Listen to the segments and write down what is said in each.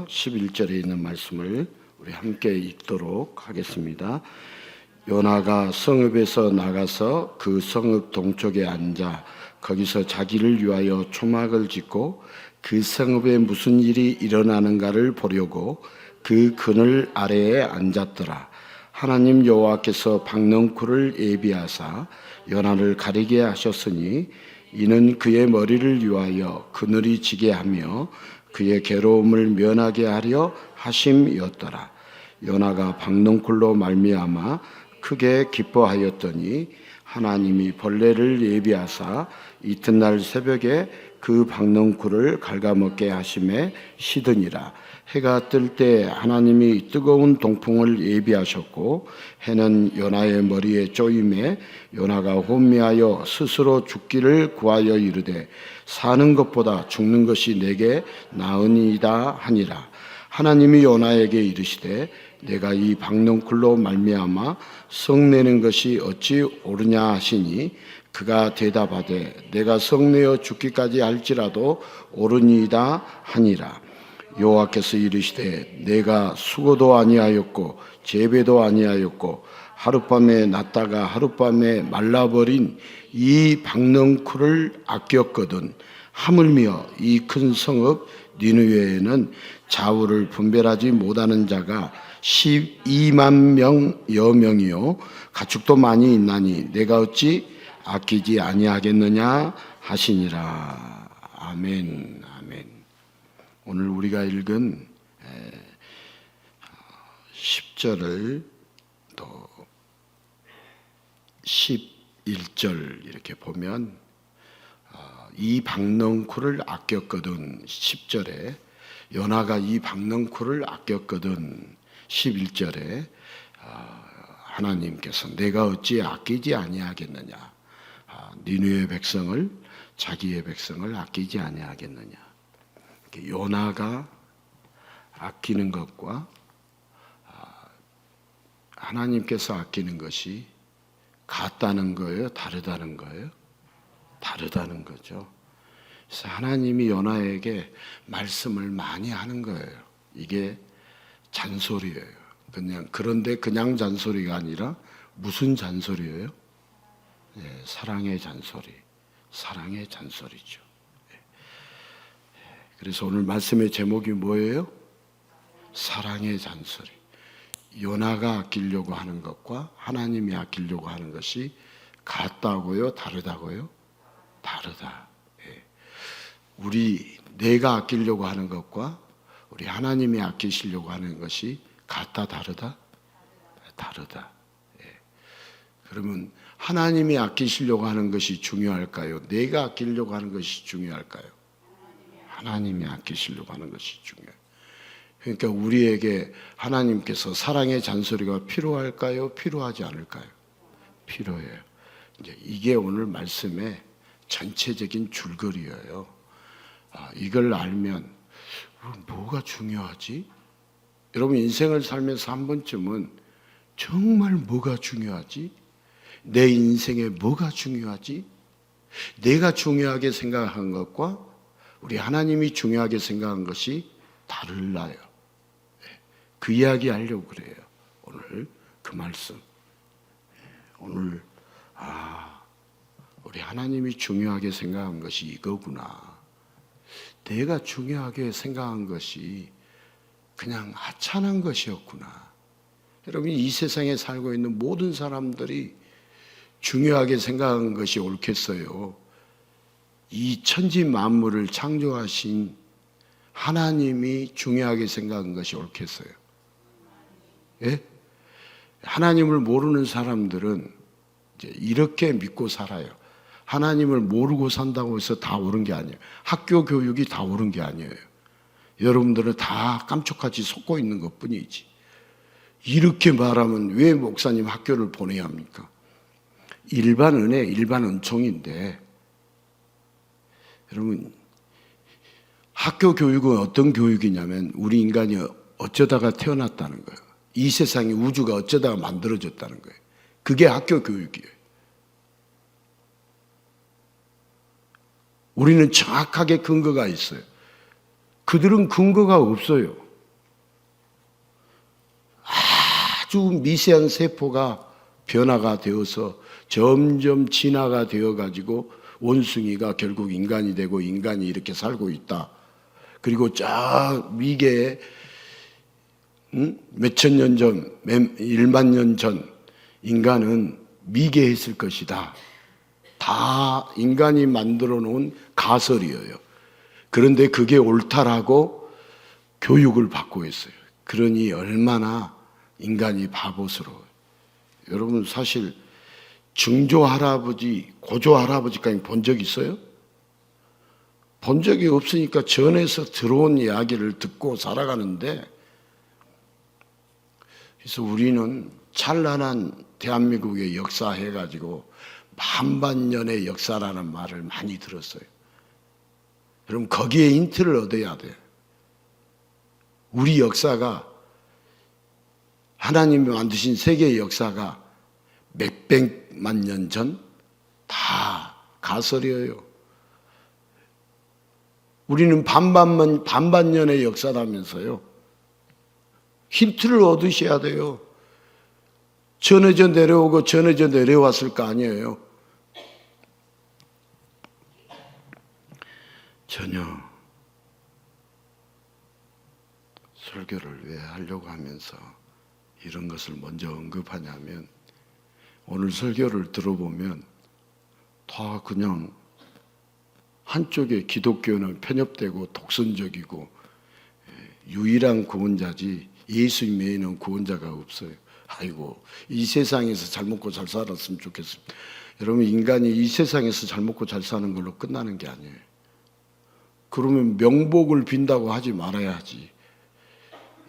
11절에 있는 말씀을 우리 함께 읽도록 하겠습니다. 요나가 성읍에서 나가서 그 성읍 동쪽에 앉아 거기서 자기를 위하여 초막을 짓고 그 성읍에 무슨 일이 일어나는가를 보려고 그 그늘 아래에 앉았더라. 하나님 여호와께서 박넝쿨을 예비하사 요나를 가리게 하셨으니 이는 그의 머리를 위하여 그늘이 지게 하며 그의 괴로움을 면하게 하려 하심이었더라. 요나가 박넝쿨로 말미암아 크게 기뻐하였더니 하나님이 벌레를 예비하사 이튿날 새벽에 그 박넝쿨을 갉아먹게 하심에 시드니라. 해가 뜰 때 하나님이 뜨거운 동풍을 예비하셨고 해는 요나의 머리에 쪼임에 요나가 혼미하여 스스로 죽기를 구하여 이르되 사는 것보다 죽는 것이 내게 나으니이다 하니라. 하나님이 요나에게 이르시되 내가 이 박넝쿨로 말미암아 성내는 것이 어찌 옳으냐 하시니 그가 대답하되 내가 성내어 죽기까지 할지라도 옳으니이다 하니라. 여호와께서 이르시되 내가 수고도 아니하였고 재배도 아니하였고 하룻밤에 났다가 하룻밤에 말라버린 이 박넝쿨을 아꼈거든 하물며 이 큰 성읍 니느웨에는 자우를 분별하지 못하는 자가 12만 명여 명이요 가축도 많이 있나니 내가 어찌 아끼지 아니하겠느냐 하시니라. 아멘. 아멘. 오늘 우리가 읽은 10절을 또 11절 이렇게 보면 이 박넝쿨을 아꼈거든 10절에 요나가 이 박넝쿨을 아꼈거든 11절에 하나님께서 내가 어찌 아끼지 아니하겠느냐 니느웨 백성을 자기의 백성을 아끼지 아니하겠느냐. 요나가 아끼는 것과 하나님께서 아끼는 것이 같다는 거예요? 다르다는 거예요? 다르다는 거죠. 그래서 하나님이 요나에게 말씀을 많이 하는 거예요. 이게 잔소리예요. 그런데 그냥 잔소리가 아니라 무슨 잔소리예요? 네, 사랑의 잔소리. 사랑의 잔소리죠. 그래서 오늘 말씀의 제목이 뭐예요? 사랑의 잔소리. 요나가 아끼려고 하는 것과 하나님이 아끼려고 하는 것이 같다고요? 다르다고요? 다르다. 내가 아끼려고 하는 것과 우리 하나님이 아끼시려고 하는 것이 같다, 다르다? 다르다. 그러면 하나님이 아끼시려고 하는 것이 중요할까요? 내가 아끼려고 하는 것이 중요할까요? 하나님이 아끼시려고 하는 것이 중요해요. 그러니까 우리에게 하나님께서 사랑의 잔소리가 필요할까요? 필요하지 않을까요? 필요해요. 이게 오늘 말씀의 전체적인 줄거리예요. 이걸 알면 뭐가 중요하지? 여러분 인생을 살면서 한 번쯤은 정말 뭐가 중요하지? 내 인생에 뭐가 중요하지? 내가 중요하게 생각한 것과 우리 하나님이 중요하게 생각한 것이 달라요. 그 이야기 하려고 그래요. 오늘 그 말씀. 오늘 우리 하나님이 중요하게 생각한 것이 이거구나. 내가 중요하게 생각한 것이 그냥 하찮은 것이었구나. 여러분 이 세상에 살고 있는 모든 사람들이 중요하게 생각한 것이 옳겠어요? 이 천지 만물을 창조하신 하나님이 중요하게 생각한 것이 옳겠어요? 예? 하나님을 모르는 사람들은 이제 이렇게 믿고 살아요. 하나님을 모르고 산다고 해서 다 옳은 게 아니에요. 학교 교육이 다 옳은 게 아니에요. 여러분들은 다 깜짝같이 속고 있는 것 뿐이지. 이렇게 말하면 왜 목사님 학교를 보내야 합니까? 일반 은혜, 일반 은총인데 여러분 학교 교육은 어떤 교육이냐면 우리 인간이 어쩌다가 태어났다는 거예요. 이 세상에 우주가 어쩌다가 만들어졌다는 거예요. 그게 학교 교육이에요. 우리는 정확하게 근거가 있어요. 그들은 근거가 없어요. 아주 미세한 세포가 변화가 되어서 점점 진화가 되어 가지고 원숭이가 결국 인간이 되고 인간이 이렇게 살고 있다. 그리고 저 미개에 몇천 년 전, 1만 년 전 인간은 미개했을 것이다. 다 인간이 만들어 놓은 가설이에요. 그런데 그게 옳다라고 교육을 받고 있어요. 그러니 얼마나 인간이 바보스러워요. 여러분 사실 증조 할아버지, 고조 할아버지까지 본 적 있어요? 본 적이 없으니까 전에서 들어온 이야기를 듣고 살아가는데, 그래서 우리는 찬란한 대한민국의 역사 해가지고 만반년의 역사라는 말을 많이 들었어요. 그럼 거기에 힌트를 얻어야 돼. 우리 역사가, 하나님이 만드신 세계의 역사가 몇백만 년 전 다 가설이에요. 우리는 반반년의 역사라면서요. 힌트를 얻으셔야 돼요. 전해져 내려오고 전해져 내려왔을 거 아니에요. 전혀 설교를 왜 하려고 하면서 이런 것을 먼저 언급하냐면, 오늘 설교를 들어보면 다 그냥 한쪽에 기독교는 편협되고 독선적이고 유일한 구원자지 예수님 외에는 구원자가 없어요. 아이고, 이 세상에서 잘 먹고 잘 살았으면 좋겠습니다. 여러분, 인간이 이 세상에서 잘 먹고 잘 사는 걸로 끝나는 게 아니에요. 그러면 명복을 빈다고 하지 말아야지.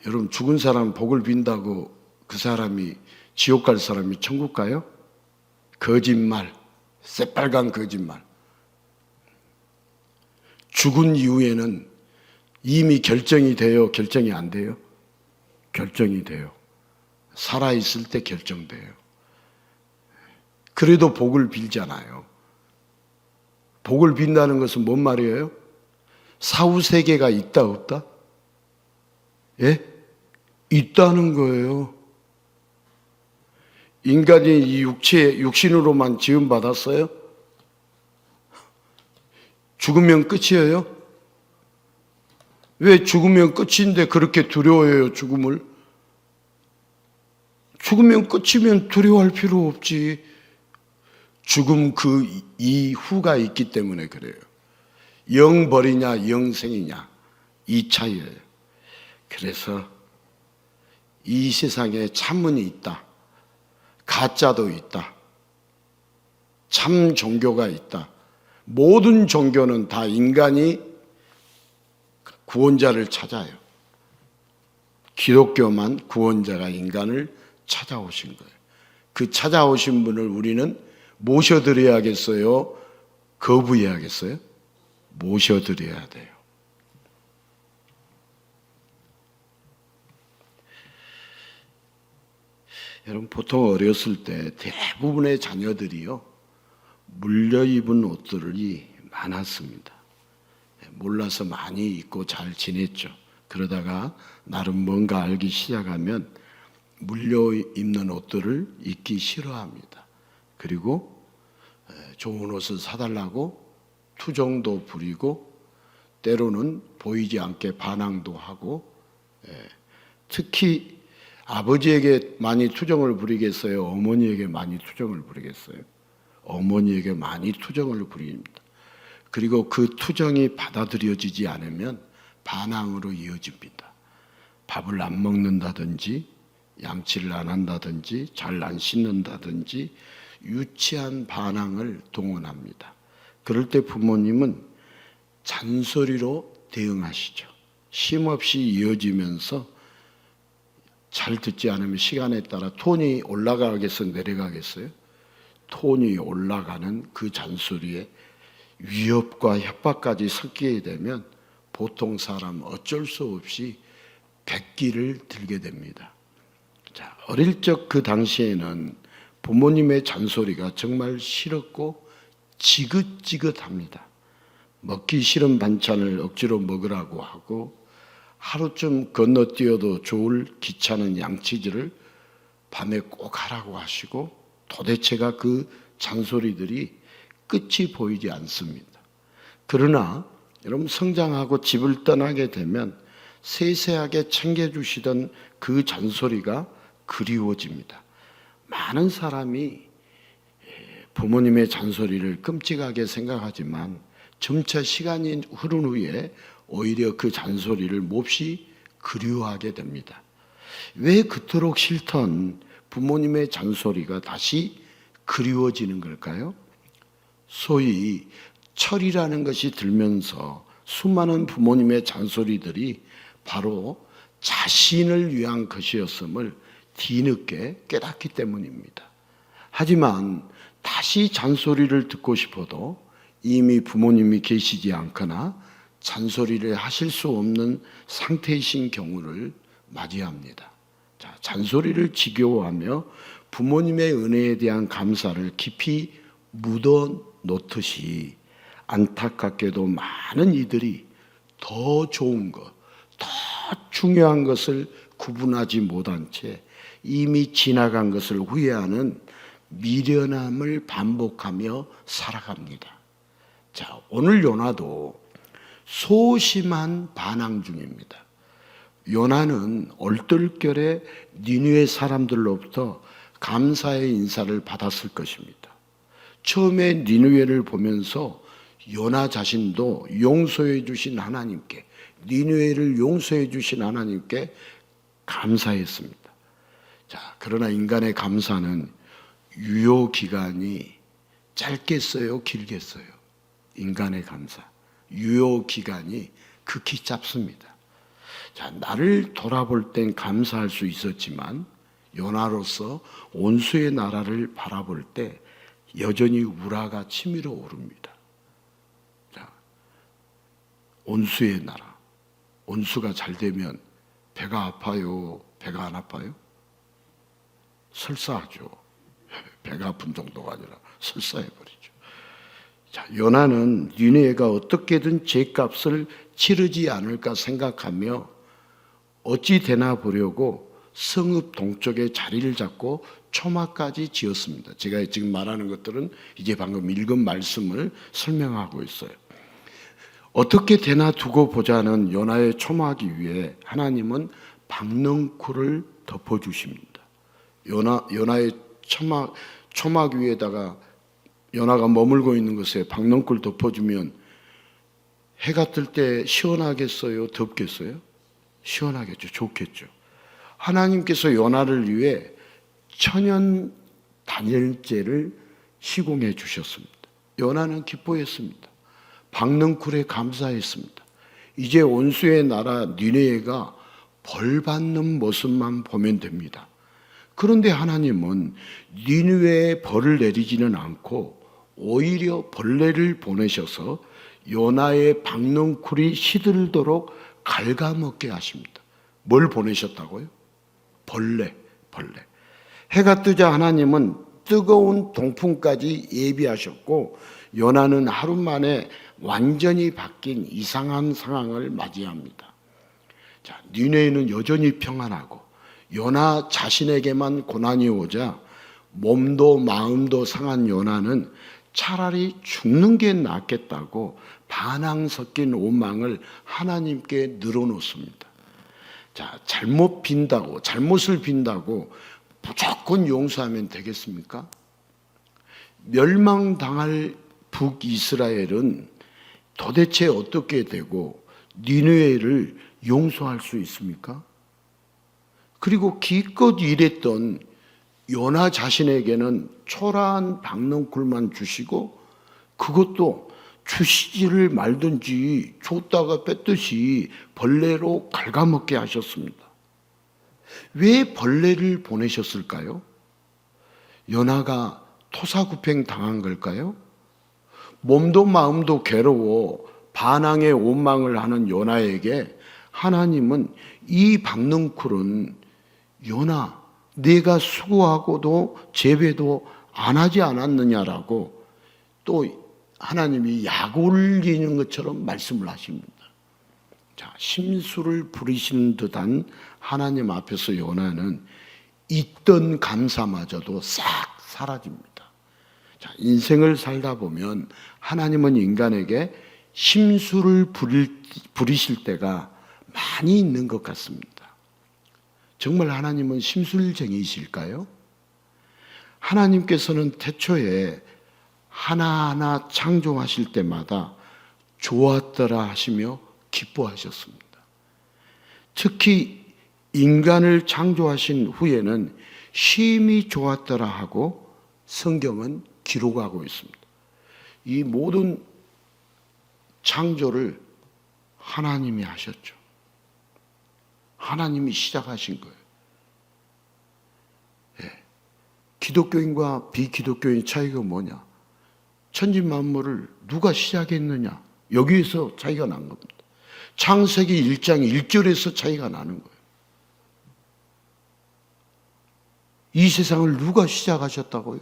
여러분, 죽은 사람 복을 빈다고 그 사람이 지옥 갈 사람이 천국 가요? 거짓말, 새빨간 거짓말. 죽은 이후에는 이미 결정이 돼요? 결정이 안 돼요? 결정이 돼요. 살아있을 때 결정돼요. 그래도 복을 빌잖아요. 복을 빈다는 것은 뭔 말이에요? 사후세계가 있다 없다? 예? 있다는 거예요. 인간이 이 육신으로만 지음받았어요? 죽으면 끝이에요? 왜 죽으면 끝인데 그렇게 두려워해요, 죽음을? 죽으면 끝이면 두려워할 필요 없지. 죽음 그 이후가 있기 때문에 그래요. 영벌이냐 영생이냐, 이 차이예요. 그래서 이 세상에 참문이 있다, 가짜도 있다, 참 종교가 있다. 모든 종교는 다 인간이 구원자를 찾아요. 기독교만 구원자가 인간을 찾아오신 거예요. 그 찾아오신 분을 우리는 모셔드려야겠어요? 거부해야겠어요? 모셔드려야 돼요. 여러분, 보통 어렸을 때 대부분의 자녀들이요, 물려입은 옷들이 많았습니다. 몰라서 많이 입고 잘 지냈죠. 그러다가 나름 뭔가 알기 시작하면 물려입는 옷들을 입기 싫어합니다. 그리고 좋은 옷을 사달라고 투정도 부리고, 때로는 보이지 않게 반항도 하고, 특히 아버지에게 많이 투정을 부리겠어요? 어머니에게 많이 투정을 부리겠어요? 어머니에게 많이 투정을 부립니다. 그리고 그 투정이 받아들여지지 않으면 반항으로 이어집니다. 밥을 안 먹는다든지, 양치를 안 한다든지, 잘 안 씻는다든지 유치한 반항을 동원합니다. 그럴 때 부모님은 잔소리로 대응하시죠. 쉼없이 이어지면서 잘 듣지 않으면 시간에 따라 톤이 올라가겠어요? 내려가겠어요? 톤이 올라가는 그 잔소리에 위협과 협박까지 섞이게 되면 보통 사람 어쩔 수 없이 백기를 들게 됩니다. 자, 어릴 적 그 당시에는 부모님의 잔소리가 정말 싫었고 지긋지긋합니다. 먹기 싫은 반찬을 억지로 먹으라고 하고, 하루쯤 건너뛰어도 좋을 귀찮은 양치질을 밤에 꼭 하라고 하시고 도대체가 그 잔소리들이 끝이 보이지 않습니다. 그러나 여러분 성장하고 집을 떠나게 되면 세세하게 챙겨주시던 그 잔소리가 그리워집니다. 많은 사람이 부모님의 잔소리를 끔찍하게 생각하지만 점차 시간이 흐른 후에 오히려 그 잔소리를 몹시 그리워하게 됩니다. 왜 그토록 싫던 부모님의 잔소리가 다시 그리워지는 걸까요? 소위 철이라는 것이 들면서 수많은 부모님의 잔소리들이 바로 자신을 위한 것이었음을 뒤늦게 깨닫기 때문입니다. 하지만 다시 잔소리를 듣고 싶어도 이미 부모님이 계시지 않거나 잔소리를 하실 수 없는 상태이신 경우를 맞이합니다. 자, 잔소리를 지겨워하며 부모님의 은혜에 대한 감사를 깊이 묻어 놓듯이 안타깝게도 많은 이들이 더 좋은 것, 더 중요한 것을 구분하지 못한 채 이미 지나간 것을 후회하는 미련함을 반복하며 살아갑니다. 자, 오늘 요나도 소심한 반항 중입니다. 요나는 얼떨결에 니느웨 사람들로부터 감사의 인사를 받았을 것입니다. 처음에 니느웨를 보면서 요나 자신도 용서해 주신 하나님께, 니느웨를 용서해 주신 하나님께 감사했습니다. 자, 그러나 인간의 감사는 유효 기간이 짧겠어요, 길겠어요? 인간의 감사, 유효 기간이 극히 짧습니다. 자, 나를 돌아볼 땐 감사할 수 있었지만 요나로서 온수의 나라를 바라볼 때 여전히 우라가 치밀어 오릅니다. 자, 온수의 나라, 온수가 잘 되면 배가 아파요, 배가 안 아파요? 설사하죠. 배가 아픈 정도가 아니라 설사해버리죠. 자, 요나는 니느웨가 어떻게든 죄값을 치르지 않을까 생각하며 어찌 되나 보려고 성읍 동쪽에 자리를 잡고 초막까지 지었습니다. 제가 지금 말하는 것들은 이제 방금 읽은 말씀을 설명하고 있어요. 어떻게 되나 두고 보자는 요나의 초막이 위에 하나님은 박넝쿨을 덮어주십니다. 요나의 초막 위에다가 요나가 머물고 있는 것에 박넝쿨 덮어주면 해가 뜰 때 시원하겠어요? 덥겠어요? 시원하겠죠. 좋겠죠. 하나님께서 요나를 위해 천연 단열재를 시공해 주셨습니다. 요나는 기뻐했습니다. 박넝쿨에 감사했습니다. 이제 온수의 나라 니느웨가 벌 받는 모습만 보면 됩니다. 그런데 하나님은 니느웨에 벌을 내리지는 않고 오히려 벌레를 보내셔서 요나의 박넝쿨이 시들도록 갉아먹게 하십니다. 뭘 보내셨다고요? 벌레. 해가 뜨자 하나님은 뜨거운 동풍까지 예비하셨고 요나는 하루 만에 완전히 바뀐 이상한 상황을 맞이합니다. 자, 니느웨는 여전히 평안하고 요나 자신에게만 고난이 오자 몸도 마음도 상한 요나는 차라리 죽는 게 낫겠다고 반항 섞인 오망을 하나님께 늘어놓습니다. 자, 잘못을 빈다고 무조건 용서하면 되겠습니까? 멸망당할 북이스라엘은 도대체 어떻게 되고 니느웨를 용서할 수 있습니까? 그리고 기껏 일했던 요나 자신에게는 초라한 박넝쿨만 주시고 그것도 주시지를 말든지 줬다가 뺐듯이 벌레로 갉아먹게 하셨습니다. 왜 벌레를 보내셨을까요? 요나가 토사구팽 당한 걸까요? 몸도 마음도 괴로워 반항의 원망을 하는 요나에게 하나님은 이 박넝쿨은 요나 네가 수고하고도 재배도 안 하지 않았느냐라고 또 하나님이 약 올리는 것처럼 말씀을 하십니다. 자, 심술을 부리시는 듯한 하나님 앞에서 요나는 있던 감사마저도 싹 사라집니다. 자, 인생을 살다 보면 하나님은 인간에게 심술을 부리실 때가 많이 있는 것 같습니다. 정말 하나님은 심술쟁이실까요? 하나님께서는 태초에 하나하나 창조하실 때마다 좋았더라 하시며 기뻐하셨습니다. 특히 인간을 창조하신 후에는 심히 좋았더라 하고 성경은 기록하고 있습니다. 이 모든 창조를 하나님이 하셨죠. 하나님이 시작하신 거예요. 예. 기독교인과 비기독교인 차이가 뭐냐? 천지 만물을 누가 시작했느냐? 여기에서 차이가 난 겁니다. 창세기 1장 1절에서 차이가 나는 거예요. 이 세상을 누가 시작하셨다고요?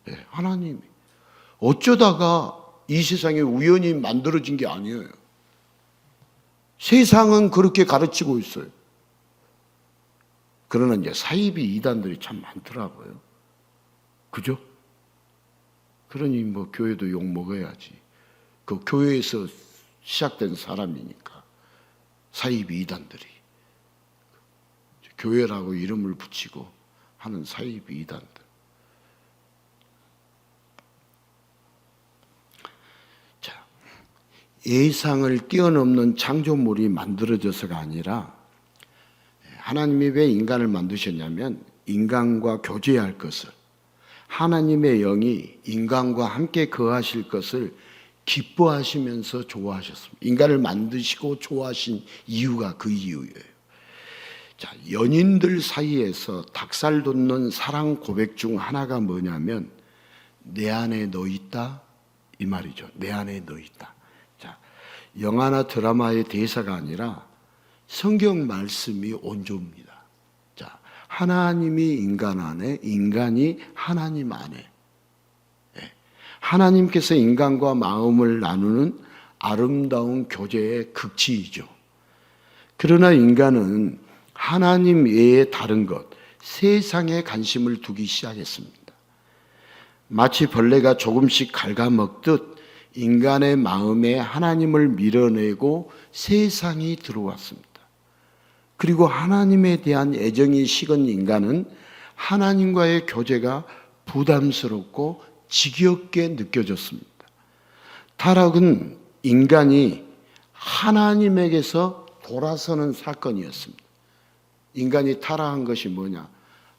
네, 하나님이. 어쩌다가 이 세상이 우연히 만들어진 게 아니에요. 세상은 그렇게 가르치고 있어요. 그러나 이제 사이비 이단들이 참 많더라고요. 그죠? 그러니 뭐 교회도 욕 먹어야지. 그 교회에서 시작된 사람이니까. 사이비 이단들이. 교회라고 이름을 붙이고 하는 사이비 이단들. 자, 예상을 뛰어넘는 창조물이 만들어져서가 아니라 하나님이 왜 인간을 만드셨냐면 인간과 교제할 것을, 하나님의 영이 인간과 함께 거하실 것을 기뻐하시면서 좋아하셨습니다. 인간을 만드시고 좋아하신 이유가 그 이유예요. 자, 연인들 사이에서 닭살 돋는 사랑 고백 중 하나가 뭐냐면 내 안에 너 있다 이 말이죠. 내 안에 너 있다. 자, 영화나 드라마의 대사가 아니라 성경 말씀이 온조입니다. 자, 하나님이 인간 안에, 인간이 하나님 안에. 하나님께서 인간과 마음을 나누는 아름다운 교제의 극치이죠. 그러나 인간은 하나님 외에 다른 것, 세상에 관심을 두기 시작했습니다. 마치 벌레가 조금씩 갉아먹듯 인간의 마음에 하나님을 밀어내고 세상이 들어왔습니다. 그리고 하나님에 대한 애정이 식은 인간은 하나님과의 교제가 부담스럽고 지겹게 느껴졌습니다. 타락은 인간이 하나님에게서 돌아서는 사건이었습니다. 인간이 타락한 것이 뭐냐?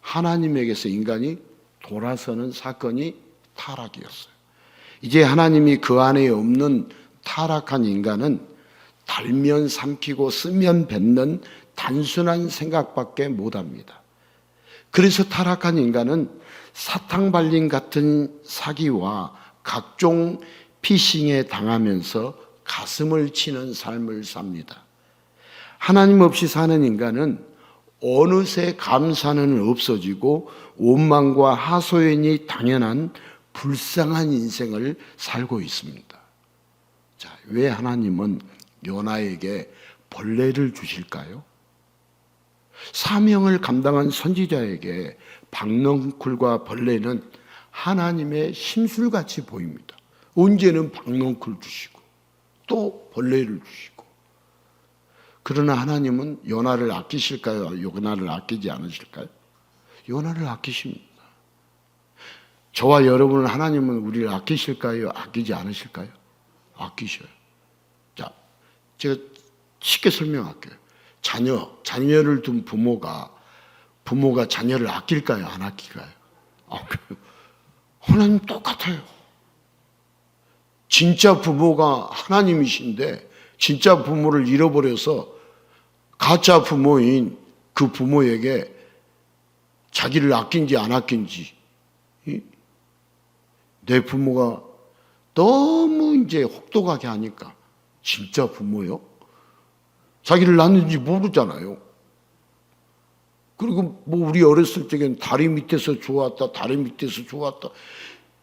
하나님에게서 인간이 돌아서는 사건이 타락이었어요. 이제 하나님이 그 안에 없는 타락한 인간은 달면 삼키고 쓰면 뱉는 단순한 생각밖에 못합니다. 그래서 타락한 인간은 사탕발림 같은 사기와 각종 피싱에 당하면서 가슴을 치는 삶을 삽니다. 하나님 없이 사는 인간은 어느새 감사는 없어지고 원망과 하소연이 당연한 불쌍한 인생을 살고 있습니다. 자, 왜 하나님은 요나에게 벌레를 주실까요? 사명을 감당한 선지자에게 박넝쿨과 벌레는 하나님의 심술같이 보입니다. 언제는 박넝쿨 주시고 또 벌레를 주시고. 그러나 하나님은 요나를 아끼실까요? 요나를 아끼지 않으실까요? 요나를 아끼십니다. 저와 여러분을 하나님은 우리를 아끼실까요? 아끼지 않으실까요? 아끼셔요. 자, 제가 쉽게 설명할게요. 자녀를 둔 부모가 자녀를 아낄까요? 안 아낄까요? 아껴요. 하나님 똑같아요. 진짜 부모가 하나님이신데 진짜 부모를 잃어버려서 가짜 부모인 그 부모에게 자기를 아낀지 안 아낀지, 내 부모가 너무 이제 혹독하게 하니까 진짜 부모요? 자기를 낳는지 모르잖아요. 그리고 뭐 우리 어렸을 적엔 다리 밑에서 좋았다, 다리 밑에서 좋았다.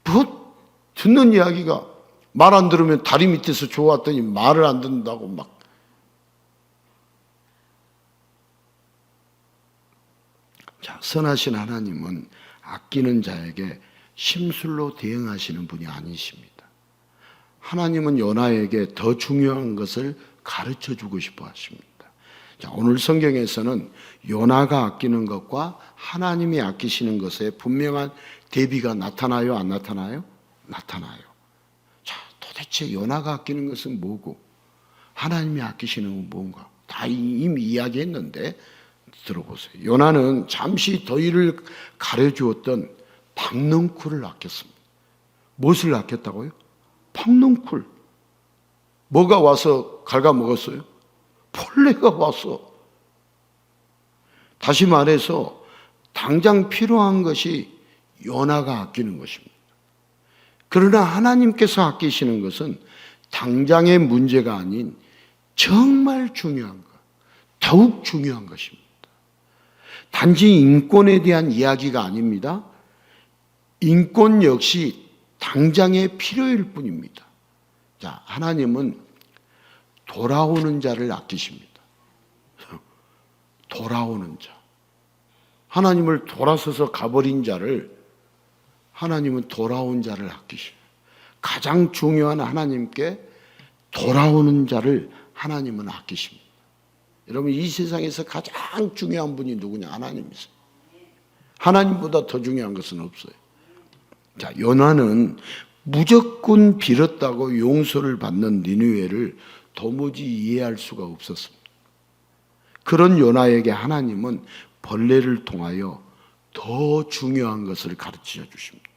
뭐 듣는 이야기가 말 안 들으면 다리 밑에서 좋았더니 말을 안 듣는다고 막. 자, 선하신 하나님은 아끼는 자에게 심술로 대응하시는 분이 아니십니다. 하나님은 요나에게 더 중요한 것을 가르쳐 주고 싶어 하십니다. 자, 오늘 성경에서는 요나가 아끼는 것과 하나님이 아끼시는 것에 분명한 대비가 나타나요, 안 나타나요? 나타나요. 자, 도대체 요나가 아끼는 것은 뭐고 하나님이 아끼시는 건 뭔가? 다 이미 이야기했는데 들어보세요. 요나는 잠시 더위를 가려주었던 박넝쿨을 아꼈습니다. 무엇을 아꼈다고요? 박넝쿨. 뭐가 와서 갉아먹었어요? 벌레가 와서. 다시 말해서 당장 필요한 것이 요나가 아끼는 것입니다. 그러나 하나님께서 아끼시는 것은 당장의 문제가 아닌 정말 중요한 것, 더욱 중요한 것입니다. 단지 인권에 대한 이야기가 아닙니다. 인권 역시 당장의 필요일 뿐입니다. 자, 하나님은 돌아오는 자를 아끼십니다. 돌아오는 자. 하나님을 돌아서서 가버린 자를 하나님은 돌아온 자를 아끼십니다. 가장 중요한 하나님께 돌아오는 자를 하나님은 아끼십니다. 여러분, 이 세상에서 가장 중요한 분이 누구냐? 하나님이세요. 하나님보다 더 중요한 것은 없어요. 자, 요나는 무조건 빌었다고 용서를 받는 니느웨를 도무지 이해할 수가 없었습니다. 그런 요나에게 하나님은 벌레를 통하여 더 중요한 것을 가르쳐 주십니다.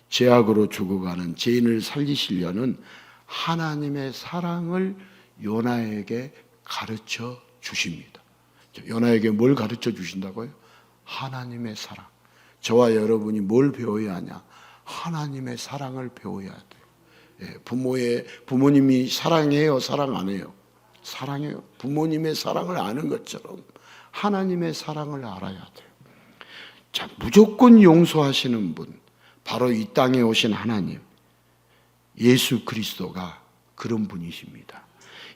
죄악으로 죽어가는 죄인을 살리시려는 하나님의 사랑을 요나에게 가르쳐 주십니다. 요나에게 뭘 가르쳐 주신다고요? 하나님의 사랑. 저와 여러분이 뭘 배워야 하냐? 하나님의 사랑을 배워야 돼요. 부모님이 사랑해요, 사랑 안 해요? 사랑해요. 부모님의 사랑을 아는 것처럼 하나님의 사랑을 알아야 돼요. 자, 무조건 용서하시는 분, 바로 이 땅에 오신 하나님, 예수 그리스도가 그런 분이십니다.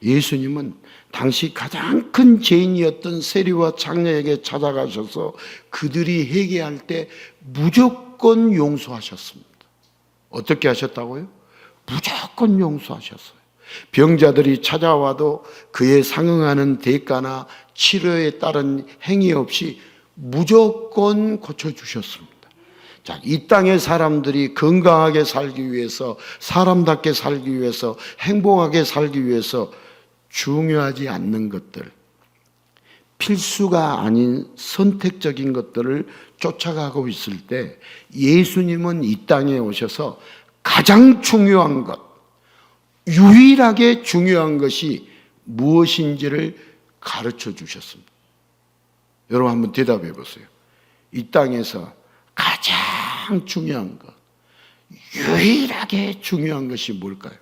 예수님은 당시 가장 큰 죄인이었던 세리와 창녀에게 찾아가셔서 그들이 회개할 때 무조건 용서하셨습니다. 어떻게 하셨다고요? 무조건 용서하셨어요. 병자들이 찾아와도 그에 상응하는 대가나 치료에 따른 행위 없이 무조건 고쳐주셨습니다. 자, 이 땅의 사람들이 건강하게 살기 위해서, 사람답게 살기 위해서, 행복하게 살기 위해서 중요하지 않는 것들, 필수가 아닌 선택적인 것들을 쫓아가고 있을 때 예수님은 이 땅에 오셔서 가장 중요한 것, 유일하게 중요한 것이 무엇인지를 가르쳐 주셨습니다. 여러분 한번 대답해 보세요. 이 땅에서 가장 중요한 것, 유일하게 중요한 것이 뭘까요?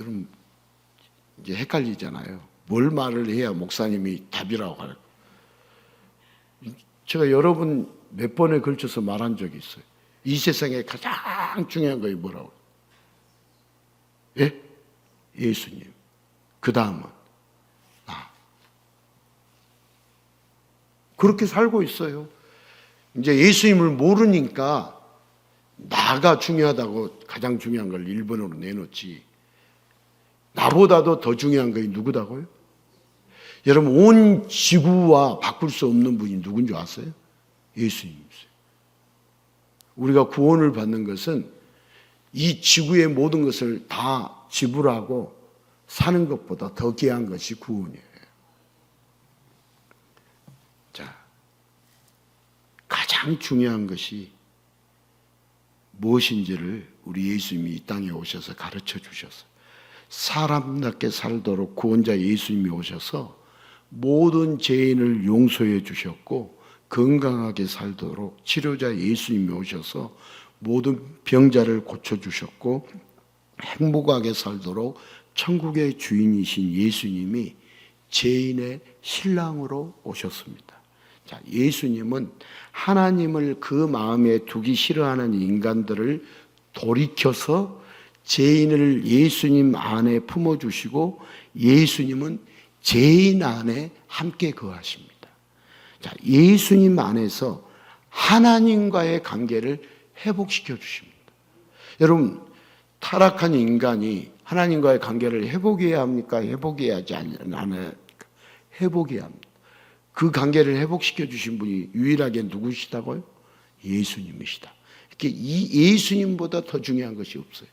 여러분 이제 헷갈리잖아요. 뭘 말을 해야 목사님이 답이라고 할까? 제가 여러분 몇 번에 걸쳐서 말한 적이 있어요. 이 세상에 가장 중요한 것이 뭐라고? 예? 예수님. 그 다음은 나. 그렇게 살고 있어요. 이제 예수님을 모르니까 나가 중요하다고 가장 중요한 걸 1번으로 내놓지. 나보다도 더 중요한 것이 누구다고요? 여러분, 온 지구와 바꿀 수 없는 분이 누군지 아세요? 예수님이세요. 우리가 구원을 받는 것은 이 지구의 모든 것을 다 지불하고 사는 것보다 더 귀한 것이 구원이에요. 자, 가장 중요한 것이 무엇인지를 우리 예수님이 이 땅에 오셔서 가르쳐 주셨어요. 사람답게 살도록 구원자 예수님이 오셔서 모든 죄인을 용서해 주셨고, 건강하게 살도록 치료자 예수님이 오셔서 모든 병자를 고쳐주셨고, 행복하게 살도록 천국의 주인이신 예수님이 죄인의 신랑으로 오셨습니다. 자, 예수님은 하나님을 그 마음에 두기 싫어하는 인간들을 돌이켜서 죄인을 예수님 안에 품어주시고 예수님은 죄인 안에 함께 거하십니다. 자, 예수님 안에서 하나님과의 관계를 회복시켜 주십니다. 여러분, 타락한 인간이 하나님과의 관계를 회복해야 합니까? 회복해야 하지 않아요? 회복해야 합니다. 그 관계를 회복시켜 주신 분이 유일하게 누구시다고요? 예수님이시다. 이렇게 이 예수님보다 더 중요한 것이 없어요.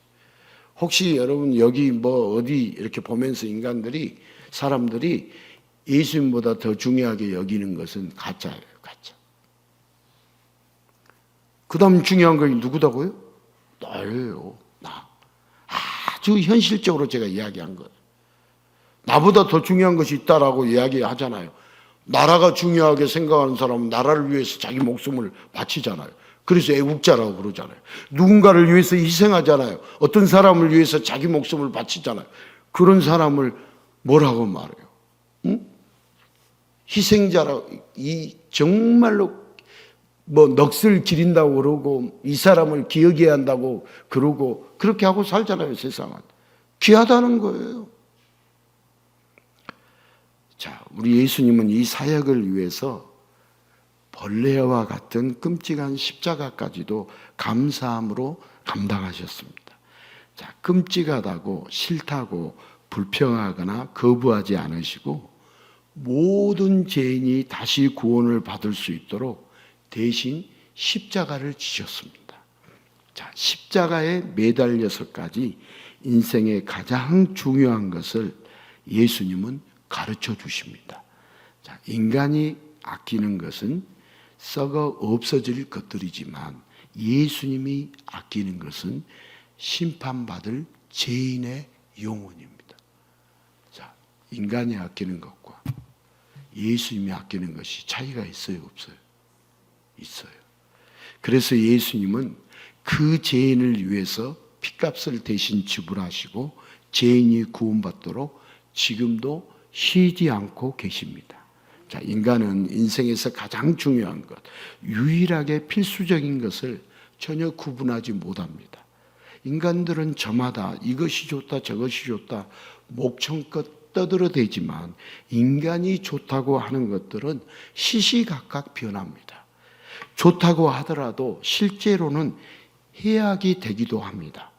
혹시 여러분 여기 뭐 어디 이렇게 보면서 사람들이 예수님보다 더 중요하게 여기는 것은 가짜예요. 가짜. 그 다음 중요한 것이 누구다고요? 나예요. 나. 아주 현실적으로 제가 이야기한 거예요. 나보다 더 중요한 것이 있다라고 이야기하잖아요. 나라가 중요하게 생각하는 사람은 나라를 위해서 자기 목숨을 바치잖아요. 그래서 애국자라고 그러잖아요. 누군가를 위해서 희생하잖아요. 어떤 사람을 위해서 자기 목숨을 바치잖아요. 그런 사람을 뭐라고 말해요? 응? 희생자라고, 정말로 뭐 넋을 기린다고 그러고 이 사람을 기억해야 한다고 그러고 그렇게 하고 살잖아요. 세상은 귀하다는 거예요. 자, 우리 예수님은 이 사역을 위해서 벌레와 같은 끔찍한 십자가까지도 감사함으로 감당하셨습니다. 자, 끔찍하다고 싫다고 불평하거나 거부하지 않으시고 모든 죄인이 다시 구원을 받을 수 있도록 대신 십자가를 지셨습니다. 자, 십자가에 매달려서까지 인생의 가장 중요한 것을 예수님은 가르쳐 주십니다. 자, 인간이 아끼는 것은 썩어 없어질 것들이지만 예수님이 아끼는 것은 심판받을 죄인의 영혼입니다. 자, 인간이 아끼는 것과 예수님이 아끼는 것이 차이가 있어요, 없어요? 있어요. 그래서 예수님은 그 죄인을 위해서 핏값을 대신 지불하시고 죄인이 구원받도록 지금도 쉬지 않고 계십니다. 자, 인간은 인생에서 가장 중요한 것, 유일하게 필수적인 것을 전혀 구분하지 못합니다. 인간들은 저마다 이것이 좋다 저것이 좋다 목청껏 떠들어대지만 인간이 좋다고 하는 것들은 시시각각 변합니다. 좋다고 하더라도 실제로는 해악이 되기도 합니다.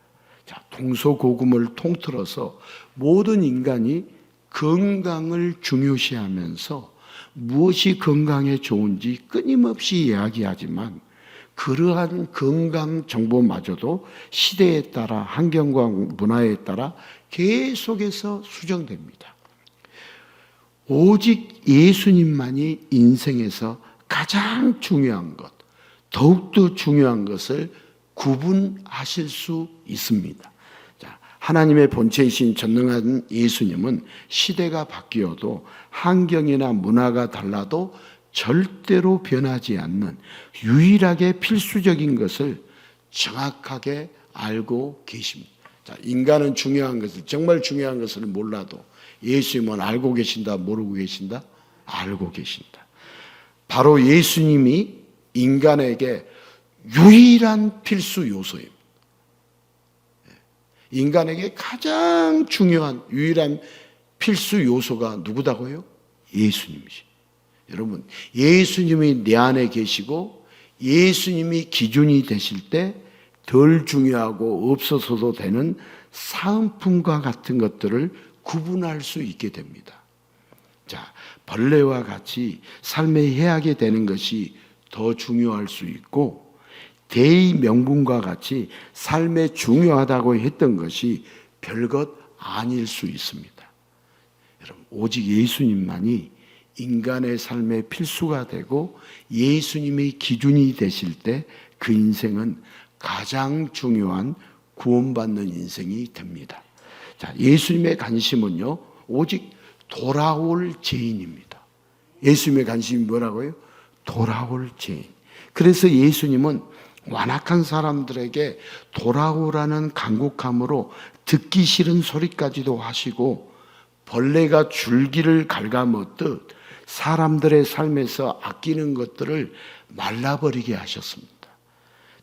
자, 동서고금을 통틀어서 모든 인간이 건강을 중요시하면서 무엇이 건강에 좋은지 끊임없이 이야기하지만 그러한 건강 정보마저도 시대에 따라 환경과 문화에 따라 계속해서 수정됩니다. 오직 예수님만이 인생에서 가장 중요한 것, 더욱더 중요한 것을 구분하실 수 있습니다. 자, 하나님의 본체이신 전능한 예수님은 시대가 바뀌어도 환경이나 문화가 달라도 절대로 변하지 않는 유일하게 필수적인 것을 정확하게 알고 계십니다. 자, 인간은 중요한 것을, 정말 중요한 것을 몰라도 예수님은 알고 계신다, 모르고 계신다? 알고 계신다. 바로 예수님이 인간에게 유일한 필수 요소입니다. 인간에게 가장 중요한 유일한 필수 요소가 누구다고요? 예수님이시. 여러분, 예수님이 내 안에 계시고 예수님이 기준이 되실 때 덜 중요하고 없어서도 되는 사은품과 같은 것들을 구분할 수 있게 됩니다. 자, 벌레와 같이 삶에 해하게 되는 것이 더 중요할 수 있고 대의 명분과 같이 삶에 중요하다고 했던 것이 별것 아닐 수 있습니다. 여러분, 오직 예수님만이 인간의 삶의 필수가 되고 예수님의 기준이 되실 때 그 인생은 가장 중요한 구원받는 인생이 됩니다. 자, 예수님의 관심은요, 오직 돌아올 죄인입니다. 예수님의 관심이 뭐라고요? 돌아올 죄인. 그래서 예수님은 완악한 사람들에게 돌아오라는 간곡함으로 듣기 싫은 소리까지도 하시고 벌레가 줄기를 갉아먹듯 사람들의 삶에서 아끼는 것들을 말라버리게 하셨습니다.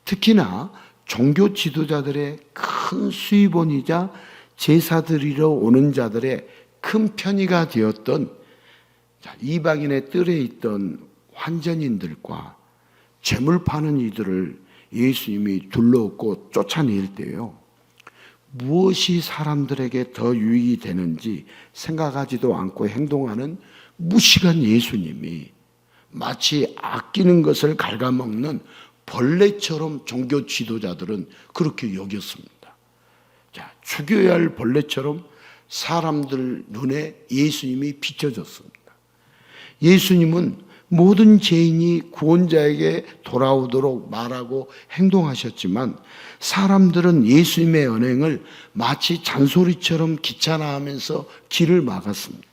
특히나 종교 지도자들의 큰 수입원이자 제사 드리러 오는 자들의 큰 편의가 되었던 이방인의 뜰에 있던 환전인들과 재물 파는 이들을 예수님이 둘러엎고 쫓아낼 때요, 무엇이 사람들에게 더 유익이 되는지 생각하지도 않고 행동하는 무식한 예수님이 마치 아끼는 것을 갉아먹는 벌레처럼 종교 지도자들은 그렇게 여겼습니다. 자, 죽여야 할 벌레처럼 사람들 눈에 예수님이 비춰졌습니다. 예수님은 모든 죄인이 구원자에게 돌아오도록 말하고 행동하셨지만 사람들은 예수님의 언행을 마치 잔소리처럼 귀찮아하면서 길을 막았습니다.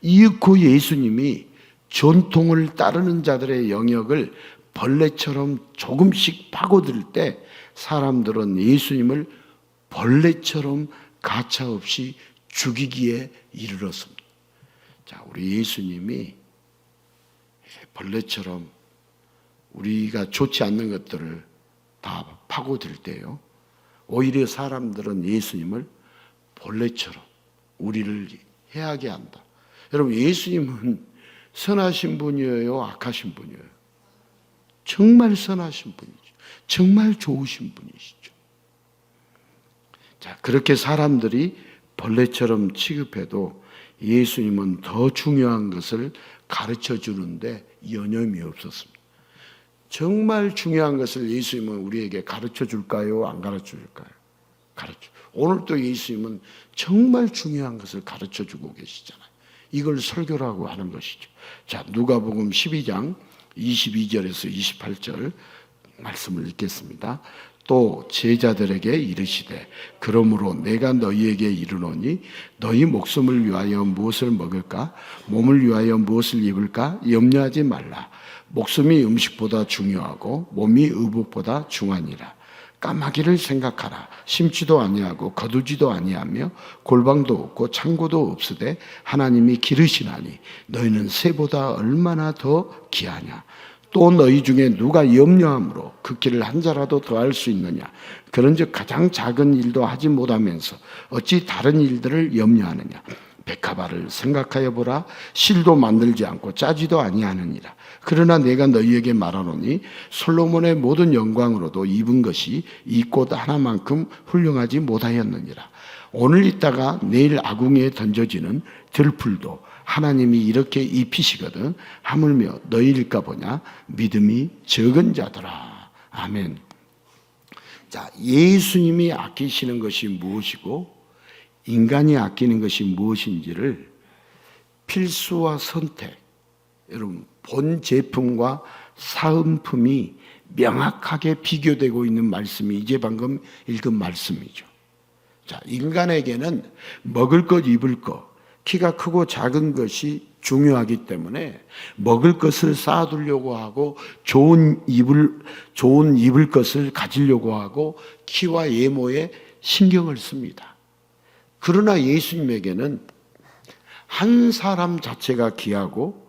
이윽고 예수님이 전통을 따르는 자들의 영역을 벌레처럼 조금씩 파고들 때 사람들은 예수님을 벌레처럼 가차없이 죽이기에 이르렀습니다. 자, 우리 예수님이 벌레처럼 우리가 좋지 않는 것들을 다 파고들 때요, 오히려 사람들은 예수님을 벌레처럼 우리를 해하게 한다. 여러분, 예수님은 선하신 분이에요, 악하신 분이에요? 정말 선하신 분이죠. 정말 좋으신 분이시죠. 자, 그렇게 사람들이 벌레처럼 취급해도 예수님은 더 중요한 것을 가르쳐 주는데 여념이 없었습니다. 정말 중요한 것을 예수님은 우리에게 가르쳐 줄까요? 안 가르쳐 줄까요? 가르쳐. 오늘도 예수님은 정말 중요한 것을 가르쳐 주고 계시잖아요. 이걸 설교라고 하는 것이죠. 자, 누가복음 12장 22절에서 28절 말씀을 읽겠습니다. 또 제자들에게 이르시되 그러므로 내가 너희에게 이르노니 너희 목숨을 위하여 무엇을 먹을까 몸을 위하여 무엇을 입을까 염려하지 말라. 목숨이 음식보다 중요하고 몸이 의복보다 중하니라. 까마귀를 생각하라. 심지도 아니하고 거두지도 아니하며 골방도 없고 창고도 없으되 하나님이 기르시나니 너희는 새보다 얼마나 더 귀하냐. 또 너희 중에 누가 염려함으로 그 길을 한 자라도 더할 수 있느냐. 그런즉 가장 작은 일도 하지 못하면서 어찌 다른 일들을 염려하느냐. 백합화를 생각하여 보라. 실도 만들지 않고 짜지도 아니하느니라. 그러나 내가 너희에게 말하노니 솔로몬의 모든 영광으로도 입은 것이 이 꽃 하나만큼 훌륭하지 못하였느니라. 오늘 있다가 내일 아궁이에 던져지는 들풀도 하나님이 이렇게 입히시거든 하물며 너희일까 보냐. 믿음이 적은 자들아. 아멘. 자, 예수님이 아끼시는 것이 무엇이고 인간이 아끼는 것이 무엇인지를 필수와 선택, 여러분 본 제품과 사은품이 명확하게 비교되고 있는 말씀이 이제 방금 읽은 말씀이죠. 자, 인간에게는 먹을 것, 입을 것, 키가 크고 작은 것이 중요하기 때문에 먹을 것을 쌓아두려고 하고 좋은 입을 것을 가지려고 하고 키와 외모에 신경을 씁니다. 그러나 예수님에게는 한 사람 자체가 귀하고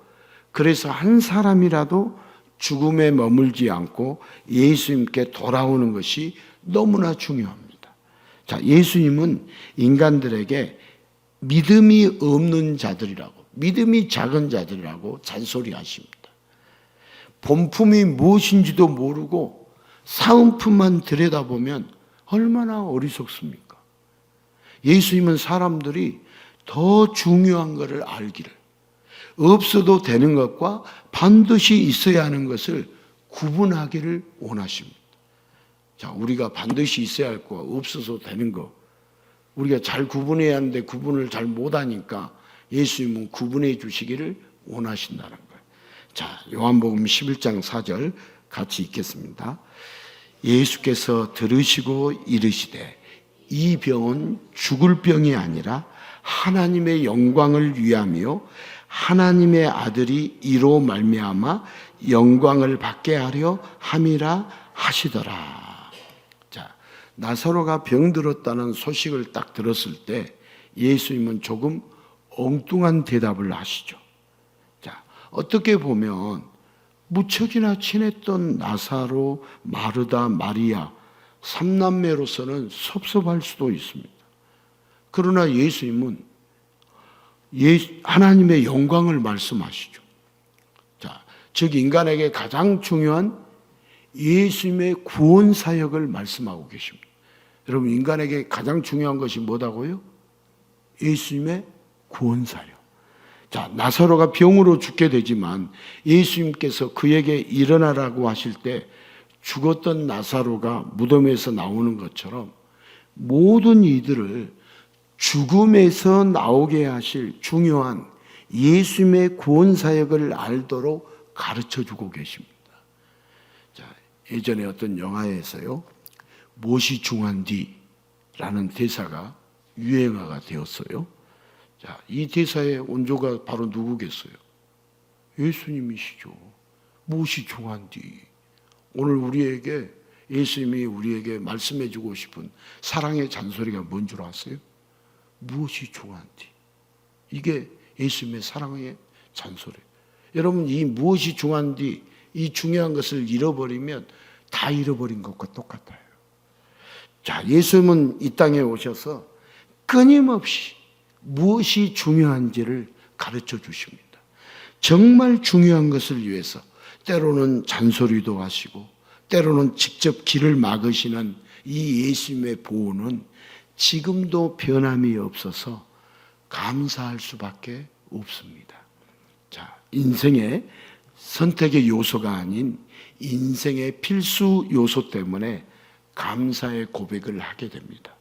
그래서 한 사람이라도 죽음에 머물지 않고 예수님께 돌아오는 것이 너무나 중요합니다. 자, 예수님은 인간들에게 믿음이 없는 자들이라고, 믿음이 작은 자들이라고 잔소리하십니다. 본품이 무엇인지도 모르고 사은품만 들여다보면 얼마나 어리석습니까? 예수님은 사람들이 더 중요한 것을 알기를, 없어도 되는 것과 반드시 있어야 하는 것을 구분하기를 원하십니다. 자, 우리가 반드시 있어야 할 거, 없어서 되는 거, 우리가 잘 구분해야 하는데 구분을 잘 못하니까 예수님은 구분해 주시기를 원하신다는 거예요. 자, 요한복음 11장 4절 같이 읽겠습니다. 예수께서 들으시고 이르시되 이 병은 죽을 병이 아니라 하나님의 영광을 위하며 하나님의 아들이 이로 말미암아 영광을 받게 하려 함이라 하시더라. 자, 나사로가 병들었다는 소식을 딱 들었을 때 예수님은 조금 엉뚱한 대답을 하시죠. 자, 어떻게 보면 무척이나 친했던 나사로, 마르다, 마리아 삼남매로서는 섭섭할 수도 있습니다. 그러나 예수님은 하나님의 영광을 말씀하시죠. 자, 즉 인간에게 가장 중요한 예수님의 구원 사역을 말씀하고 계십니다. 여러분, 인간에게 가장 중요한 것이 뭐다고요? 예수님의 구원 사역. 자, 나사로가 병으로 죽게 되지만 예수님께서 그에게 일어나라고 하실 때 죽었던 나사로가 무덤에서 나오는 것처럼 모든 이들을 죽음에서 나오게 하실 중요한 예수님의 구원 사역을 알도록 가르쳐 주고 계십니다. 자, 예전에 어떤 영화에서요, 무엇이 중요한디라는 대사가 유행어가 되었어요. 자, 이 대사의 원조가 바로 누구겠어요? 예수님이시죠. 무엇이 중요한디? 오늘 우리에게 예수님이 우리에게 말씀해 주고 싶은 사랑의 잔소리가 뭔 줄 아세요? 무엇이 중요한디? 이게 예수님의 사랑의 잔소리. 여러분, 이 무엇이 중요한디, 이 중요한 것을 잃어버리면 다 잃어버린 것과 똑같아요. 자, 예수님은 이 땅에 오셔서 끊임없이 무엇이 중요한지를 가르쳐 주십니다. 정말 중요한 것을 위해서 때로는 잔소리도 하시고 때로는 직접 길을 막으시는 이 예수님의 보호는 지금도 변함이 없어서 감사할 수밖에 없습니다. 자, 인생의 선택의 요소가 아닌 인생의 필수 요소 때문에 감사의 고백을 하게 됩니다.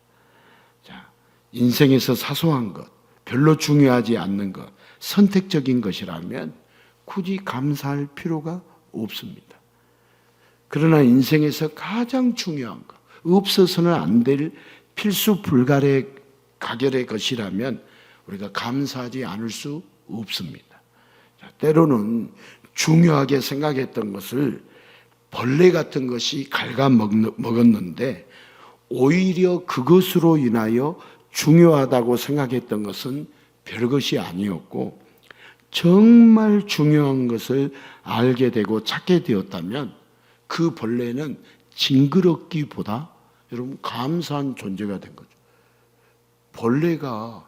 자, 인생에서 사소한 것, 별로 중요하지 않는 것, 선택적인 것이라면 굳이 감사할 필요가 없습니다. 그러나 인생에서 가장 중요한 것, 없어서는 안 될 필수 불가의 가결의 것이라면 우리가 감사하지 않을 수 없습니다. 자, 때로는 중요하게 생각했던 것을 벌레 같은 것이 갉아먹었는데 오히려 그것으로 인하여 중요하다고 생각했던 것은 별것이 아니었고 정말 중요한 것을 알게 되고 찾게 되었다면 그 벌레는 징그럽기보다 여러분 감사한 존재가 된 거죠. 벌레가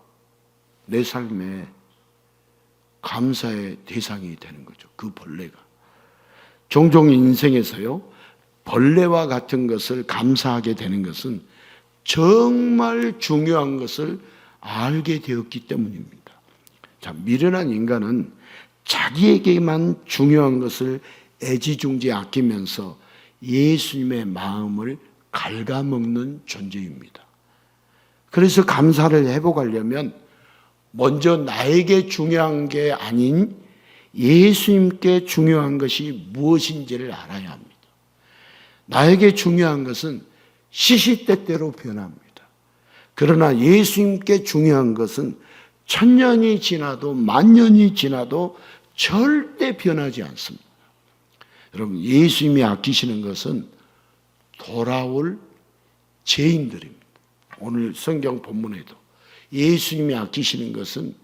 내 삶에 감사의 대상이 되는 거죠. 그 벌레가. 종종 인생에서요, 벌레와 같은 것을 감사하게 되는 것은 정말 중요한 것을 알게 되었기 때문입니다. 자, 미련한 인간은 자기에게만 중요한 것을 애지중지 아끼면서 예수님의 마음을 갉아먹는 존재입니다. 그래서 감사를 회복하려면 먼저 나에게 중요한 게 아닌 예수님께 중요한 것이 무엇인지를 알아야 합니다. 나에게 중요한 것은 시시때때로 변합니다. 그러나 예수님께 중요한 것은 1000년이 지나도 10,000년이 지나도 절대 변하지 않습니다. 여러분, 예수님이 아끼시는 것은 돌아올 죄인들입니다. 오늘 성경 본문에도 예수님이 아끼시는 것은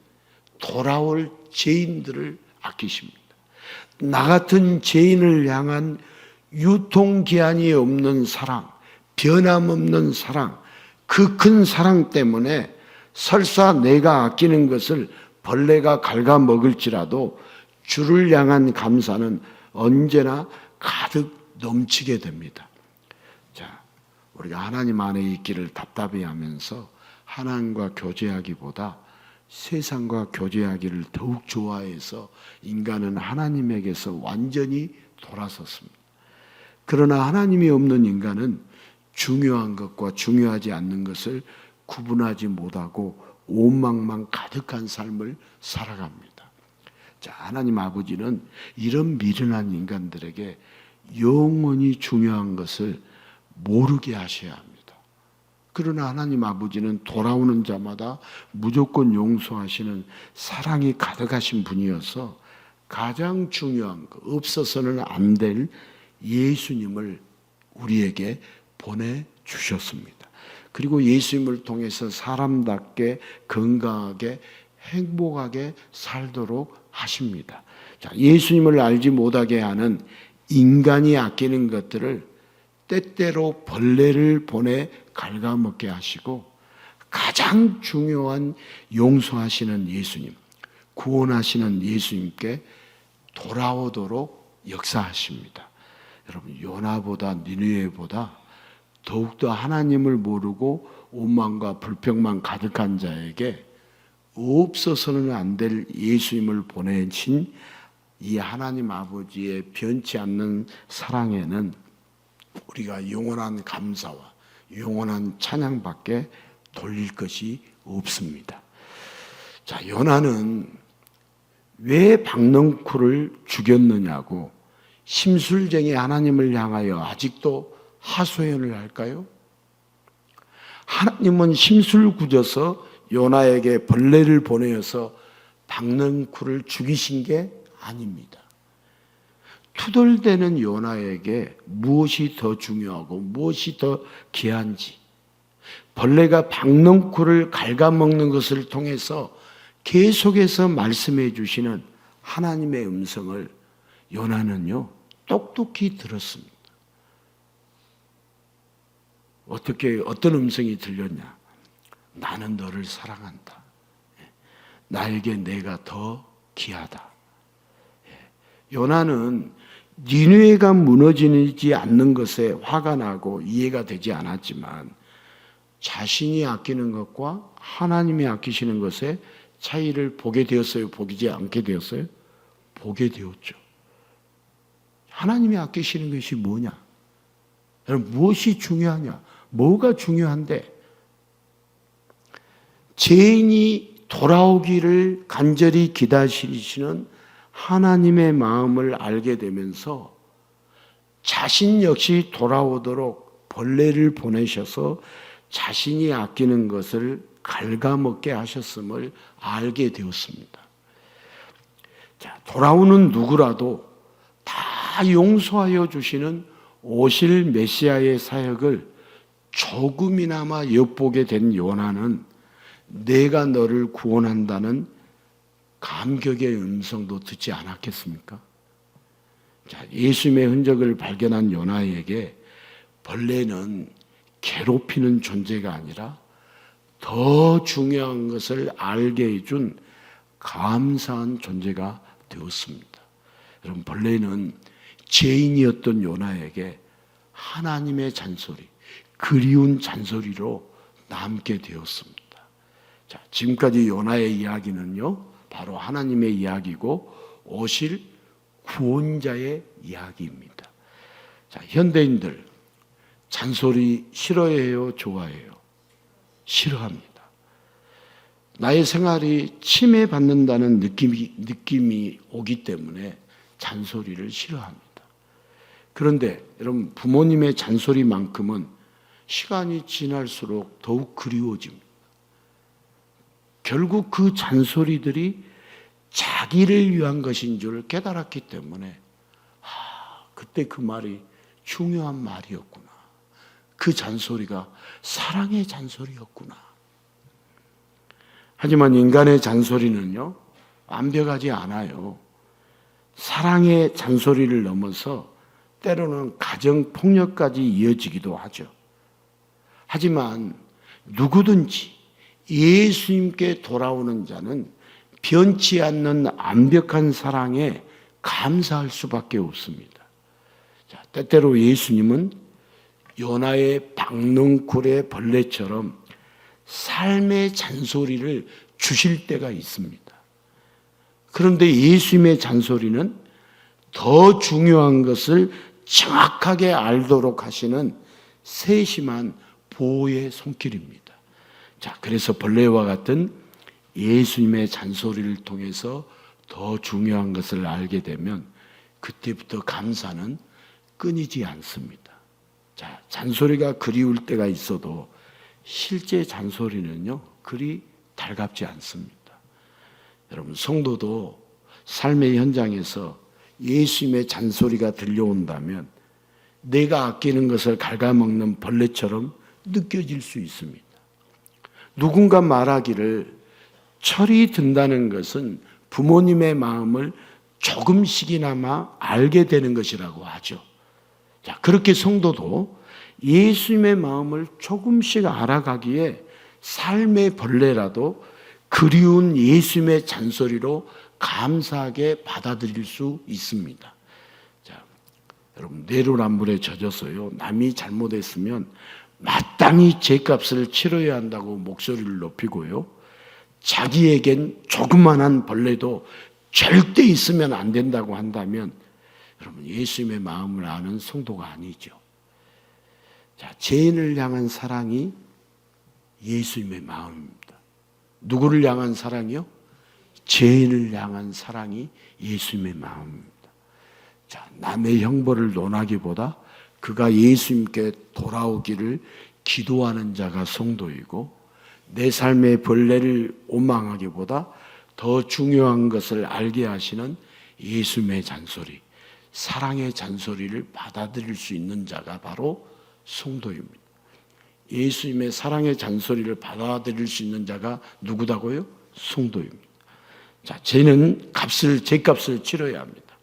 돌아올 죄인들을 아끼십니다. 나 같은 죄인을 향한 유통기한이 없는 사랑, 변함없는 사랑, 그 큰 사랑 때문에 설사 내가 아끼는 것을 벌레가 갉아먹을지라도 주를 향한 감사는 언제나 가득 넘치게 됩니다. 자, 우리가 하나님 안에 있기를 답답해하면서 하나님과 교제하기보다 세상과 교제하기를 더욱 좋아해서 인간은 하나님에게서 완전히 돌아섰습니다. 그러나 하나님이 없는 인간은 중요한 것과 중요하지 않는 것을 구분하지 못하고 원망만 가득한 삶을 살아갑니다. 자, 하나님 아버지는 이런 미련한 인간들에게 영원히 중요한 것을 모르게 하셔야 합니다. 그러나 하나님 아버지는 돌아오는 자마다 무조건 용서하시는 사랑이 가득하신 분이어서 가장 중요한 것, 없어서는 안 될 예수님을 우리에게 보내주셨습니다. 그리고 예수님을 통해서 사람답게 건강하게 행복하게 살도록 하십니다. 자, 예수님을 알지 못하게 하는 인간이 아끼는 것들을 때때로 벌레를 보내 갉아먹게 하시고 가장 중요한 용서하시는 예수님, 구원하시는 예수님께 돌아오도록 역사하십니다. 여러분, 요나보다 니느웨보다 더욱더 하나님을 모르고 오만과 불평만 가득한 자에게 없어서는 안 될 예수님을 보내신 이 하나님 아버지의 변치 않는 사랑에는 우리가 영원한 감사와 영원한 찬양밖에 돌릴 것이 없습니다. 자, 요나는 왜 박넝쿨을 죽였느냐고 심술쟁이 하나님을 향하여 아직도 하소연을 할까요? 하나님은 심술궂어서 요나에게 벌레를 보내어서 박넝쿨을 죽이신 게 아닙니다. 투덜대는 요나에게 무엇이 더 중요하고 무엇이 더 귀한지, 벌레가 박넝쿨을 갉아먹는 것을 통해서 계속해서 말씀해 주시는 하나님의 음성을 요나는요 똑똑히 들었습니다. 어떤 음성이 들렸냐? 나는 너를 사랑한다. 나에게 내가 더 귀하다. 요나는 니느웨가 무너지지 않는 것에 화가 나고 이해가 되지 않았지만 자신이 아끼는 것과 하나님이 아끼시는 것에 차이를 보게 되었어요? 보이지 않게 되었어요? 보게 되었죠. 하나님이 아끼시는 것이 뭐냐? 여러분, 무엇이 중요하냐? 뭐가 중요한데? 죄인이 돌아오기를 간절히 기다리시는 하나님의 마음을 알게 되면서 자신 역시 돌아오도록 벌레를 보내셔서 자신이 아끼는 것을 갉아먹게 하셨음을 알게 되었습니다. 자, 돌아오는 누구라도 다 용서하여 주시는 오실 메시아의 사역을 조금이나마 엿보게 된 요나는 내가 너를 구원한다는 감격의 음성도 듣지 않았겠습니까? 자, 예수님의 흔적을 발견한 요나에게 벌레는 괴롭히는 존재가 아니라 더 중요한 것을 알게 해준 감사한 존재가 되었습니다. 여러분, 벌레는 죄인이었던 요나에게 하나님의 잔소리, 그리운 잔소리로 남게 되었습니다. 자, 지금까지 요나의 이야기는요, 바로 하나님의 이야기고 오실 구원자의 이야기입니다. 자, 현대인들 잔소리 싫어해요, 좋아해요? 싫어합니다. 나의 생활이 침해받는다는 느낌이 오기 때문에 잔소리를 싫어합니다. 그런데 여러분, 부모님의 잔소리만큼은 시간이 지날수록 더욱 그리워집니다. 결국 그 잔소리들이 자기를 위한 것인 줄 깨달았기 때문에 그때 그 말이 중요한 말이었구나. 그 잔소리가 사랑의 잔소리였구나. 하지만 인간의 잔소리는요, 완벽하지 않아요. 사랑의 잔소리를 넘어서 때로는 가정폭력까지 이어지기도 하죠. 하지만 누구든지 예수님께 돌아오는 자는 변치 않는 완벽한 사랑에 감사할 수밖에 없습니다. 자, 때때로 예수님은 요나의 박넝쿨의 벌레처럼 삶의 잔소리를 주실 때가 있습니다. 그런데 예수님의 잔소리는 더 중요한 것을 정확하게 알도록 하시는 세심한 보호의 손길입니다. 자, 그래서 벌레와 같은 예수님의 잔소리를 통해서 더 중요한 것을 알게 되면 그때부터 감사는 끊이지 않습니다. 자, 잔소리가 그리울 때가 있어도 실제 잔소리는요, 그리 달갑지 않습니다. 여러분, 성도도 삶의 현장에서 예수님의 잔소리가 들려온다면 내가 아끼는 것을 갉아먹는 벌레처럼 느껴질 수 있습니다. 누군가 말하기를 철이 든다는 것은 부모님의 마음을 조금씩이나마 알게 되는 것이라고 하죠. 자, 그렇게 성도도 예수님의 마음을 조금씩 알아가기에 삶의 벌레라도 그리운 예수님의 잔소리로 감사하게 받아들일 수 있습니다. 자, 여러분, 내로남불에 젖어서요, 남이 잘못했으면 마땅히 죄값을 치러야 한다고 목소리를 높이고요, 자기에겐 조그만한 벌레도 절대 있으면 안 된다고 한다면 여러분, 예수님의 마음을 아는 성도가 아니죠. 자, 죄인을 향한 사랑이 예수님의 마음입니다. 누구를 향한 사랑이요? 죄인을 향한 사랑이 예수님의 마음입니다. 자, 남의 형벌을 논하기보다 그가 예수님께 돌아오기를 기도하는 자가 성도이고, 내 삶의 벌레를 원망하기보다 더 중요한 것을 알게 하시는 예수님의 잔소리, 사랑의 잔소리를 받아들일 수 있는 자가 바로 성도입니다. 예수님의 사랑의 잔소리를 받아들일 수 있는 자가 누구다고요? 성도입니다. 자, 죄는 죄값을 치러야 합니다.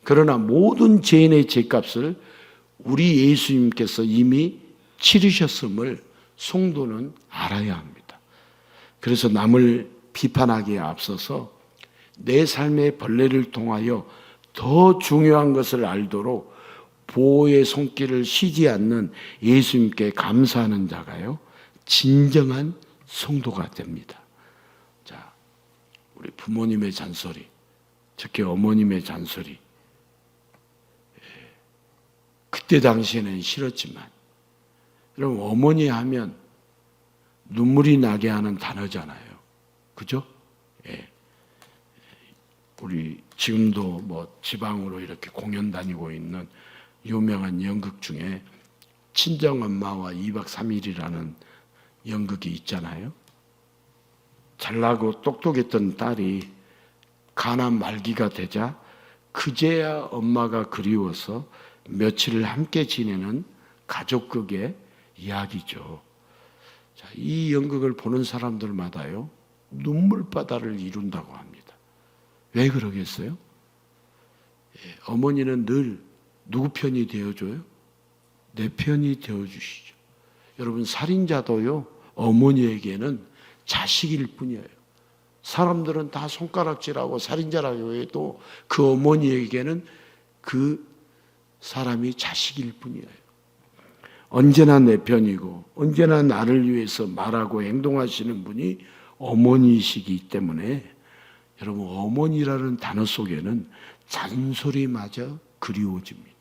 그러나 모든 죄인의 죄값을 우리 예수님께서 이미 치르셨음을 성도는 알아야 합니다. 그래서 남을 비판하기에 앞서서 내 삶의 벌레를 통하여 더 중요한 것을 알도록 보호의 손길을 쉬지 않는 예수님께 감사하는 자가요, 진정한 성도가 됩니다. 자, 우리 부모님의 잔소리, 특히 어머님의 잔소리, 그때 당시에는 싫었지만, 여러분, 어머니 하면 눈물이 나게 하는 단어잖아요. 그죠? 예. 우리 지금도 뭐 지방으로 이렇게 공연 다니고 있는 유명한 연극 중에 친정엄마와 2박 3일이라는 연극이 있잖아요. 잘나고 똑똑했던 딸이 가난 말기가 되자 그제야 엄마가 그리워서 며칠을 함께 지내는 가족극의 이야기죠. 자, 이 연극을 보는 사람들마다요, 눈물바다를 이룬다고 합니다. 왜 그러겠어요? 어머니는 늘 누구 편이 되어줘요? 내 편이 되어주시죠. 여러분, 살인자도요, 어머니에게는 자식일 뿐이에요. 사람들은 다 손가락질하고 살인자라고 해도 그 어머니에게는 그 사람이 자식일 뿐이에요. 언제나 내 편이고 언제나 나를 위해서 말하고 행동하시는 분이 어머니이시기 때문에 여러분, 어머니라는 단어 속에는 잔소리마저 그리워집니다.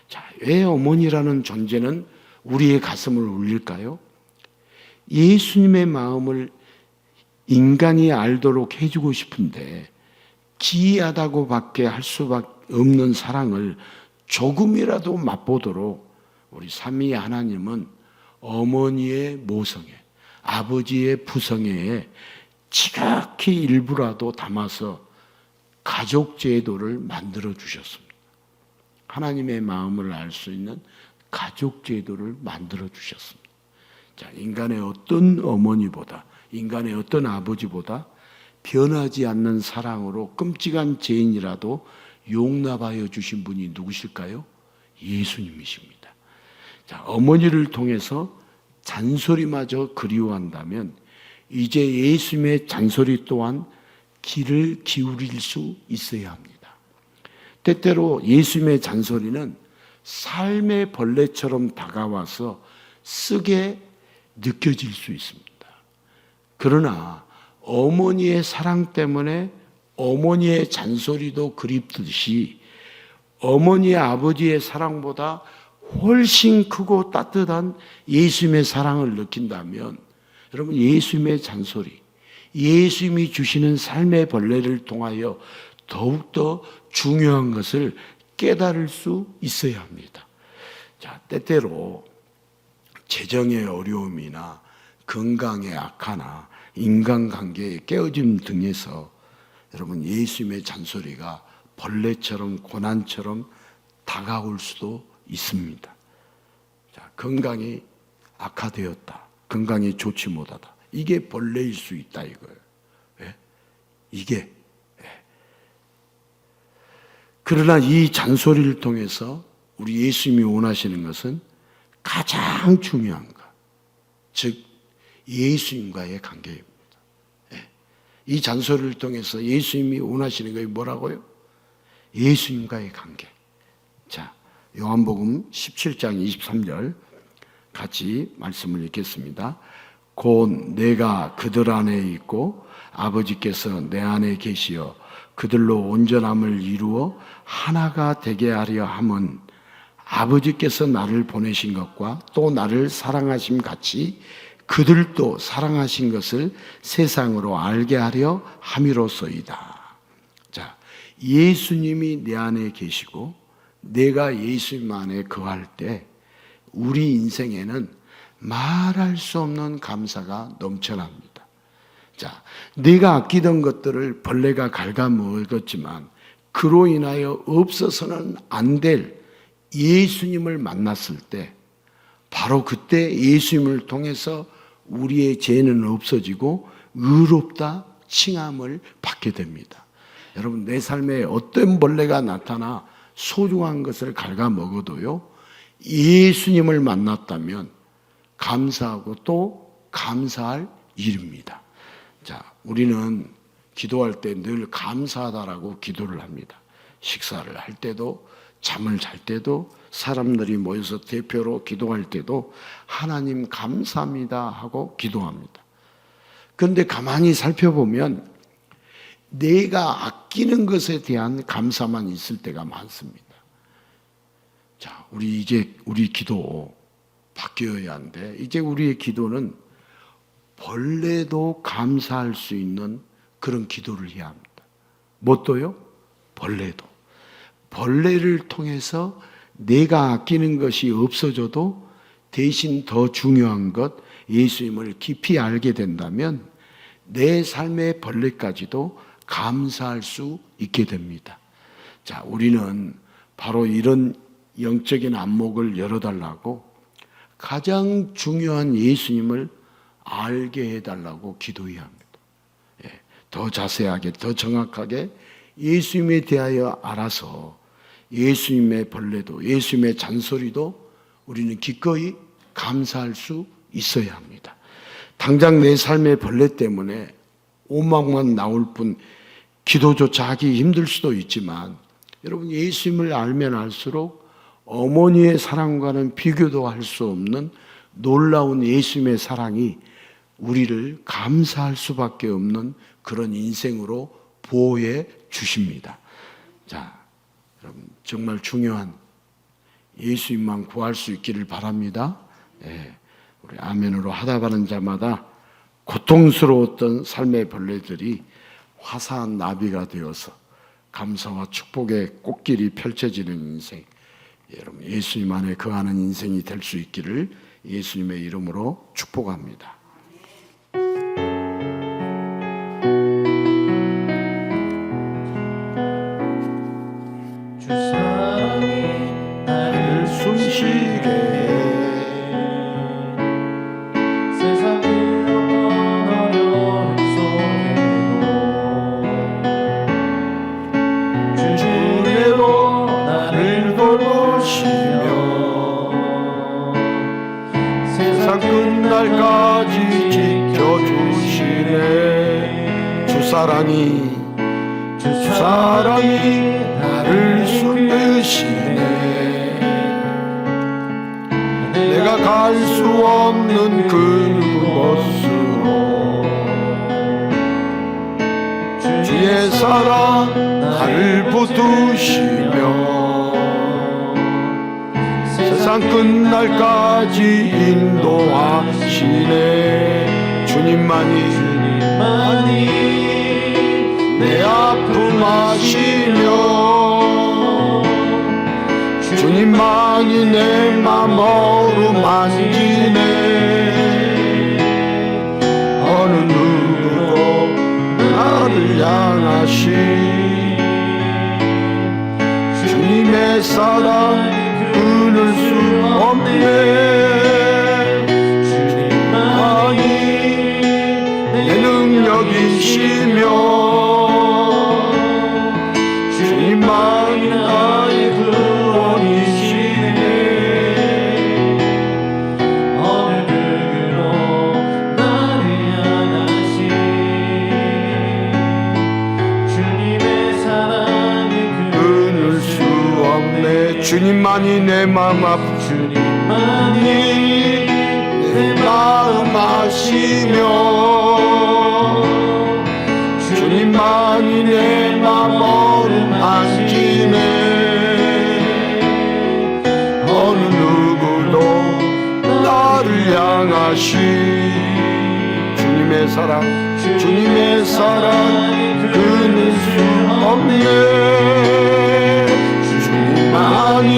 자, 왜 어머니라는 존재는 우리의 가슴을 울릴까요? 예수님의 마음을 인간이 알도록 해주고 싶은데 기이하다고밖에 할 수밖에 없는 사랑을 조금이라도 맛보도록 우리 삼위 하나님은 어머니의 모성애, 아버지의 부성애에 지극히 일부라도 담아서 가족 제도를 만들어 주셨습니다. 하나님의 마음을 알 수 있는 가족 제도를 만들어 주셨습니다. 자, 인간의 어떤 어머니보다, 인간의 어떤 아버지보다 변하지 않는 사랑으로 끔찍한 죄인이라도 용납하여 주신 분이 누구실까요? 예수님이십니다. 자, 어머니를 통해서 잔소리마저 그리워한다면 이제 예수님의 잔소리 또한 귀를 기울일 수 있어야 합니다. 때때로 예수님의 잔소리는 삶의 벌레처럼 다가와서 쓰게 느껴질 수 있습니다. 그러나 어머니의 사랑 때문에 어머니의 잔소리도 그립듯이 어머니의 아버지의 사랑보다 훨씬 크고 따뜻한 예수님의 사랑을 느낀다면 여러분, 예수님의 잔소리, 예수님이 주시는 삶의 벌레를 통하여 더욱더 중요한 것을 깨달을 수 있어야 합니다. 자, 때때로 재정의 어려움이나 건강의 악화나 인간관계의 깨어짐 등에서 여러분, 예수님의 잔소리가 벌레처럼 고난처럼 다가올 수도 있습니다. 자, 건강이 악화되었다, 건강이 좋지 못하다, 이게 벌레일 수 있다 이거예요. 예? 이게. 예. 그러나 이 잔소리를 통해서 우리 예수님이 원하시는 것은 가장 중요한 것, 즉 예수님과의 관계입니다. 이 잔소리를 통해서 예수님이 원하시는 것이 뭐라고요? 예수님과의 관계. 자, 요한복음 17장 23절 같이 말씀을 읽겠습니다. 곧 내가 그들 안에 있고 아버지께서 내 안에 계시어 그들로 온전함을 이루어 하나가 되게 하려 함은 아버지께서 나를 보내신 것과 또 나를 사랑하심 같이 그들도 사랑하신 것을 세상으로 알게 하려 함이로소이다. 자, 예수님이 내 안에 계시고 내가 예수님 안에 거할 때 우리 인생에는 말할 수 없는 감사가 넘쳐납니다. 자, 내가 아끼던 것들을 벌레가 갉아먹었지만 그로 인하여 없어서는 안 될 예수님을 만났을 때 바로 그때 예수님을 통해서 우리의 죄는 없어지고 의롭다 칭함을 받게 됩니다. 여러분, 내 삶에 어떤 벌레가 나타나 소중한 것을 갉아먹어도요, 예수님을 만났다면 감사하고 또 감사할 일입니다. 자, 우리는 기도할 때 늘 감사하다라고 기도를 합니다. 식사를 할 때도, 잠을 잘 때도, 사람들이 모여서 대표로 기도할 때도 하나님 감사합니다 하고 기도합니다. 그런데 가만히 살펴보면 내가 아끼는 것에 대한 감사만 있을 때가 많습니다. 자, 우리 기도 바뀌어야 하는데, 이제 우리의 기도는 벌레도 감사할 수 있는 그런 기도를 해야 합니다. 뭣도요? 벌레도. 벌레를 통해서 내가 아끼는 것이 없어져도 대신 더 중요한 것, 예수님을 깊이 알게 된다면 내 삶의 벌레까지도 감사할 수 있게 됩니다. 자, 우리는 바로 이런 영적인 안목을 열어달라고 가장 중요한 예수님을 알게 해달라고 기도해야 합니다. 더 자세하게, 더 정확하게 예수님에 대하여 알아서 예수님의 벌레도, 예수님의 잔소리도 우리는 기꺼이 감사할 수 있어야 합니다. 당장 내 삶의 벌레 때문에 오망만 나올 뿐 기도조차 하기 힘들 수도 있지만, 여러분, 예수님을 알면 알수록 어머니의 사랑과는 비교도 할 수 없는 놀라운 예수님의 사랑이 우리를 감사할 수밖에 없는 그런 인생으로 보호해 주십니다. 자, 여러분, 정말 중요한 예수님만 구할 수 있기를 바랍니다. 우리 아멘으로 하다가는 자마다 고통스러웠던 삶의 벌레들이 화사한 나비가 되어서 감사와 축복의 꽃길이 펼쳐지는 인생, 여러분, 예수님 안에 거하는 인생이 될 수 있기를 예수님의 이름으로 축복합니다. 주 사랑이 나를 숨쉬게 세상 그 어떤 어려움 속에도 주님으로 나를 돌보시며 세상 끝날까지 지켜주시네. 주 사랑이 나를 숨기시네. 내가 갈 수 없는 그곳으로 주의 사랑 나를 붙드시며 세상 끝날까지 인도하시네. 주님만이 내 아픔 아시며 주님만이 내 맘 어루만지네. 어느 누구도 나를 향하시 주님의 사랑 끊을 수 없네. 주님만이 내 능력이시며 주님만이 나의 구원이시네. 주님만이 내 마음 아프고 주님만이 내 마음 아시며 주님만이 내 마음 어루만지네 어느 누구도 나를 향하시 주님의 사랑 끊을 수 없네 주님만이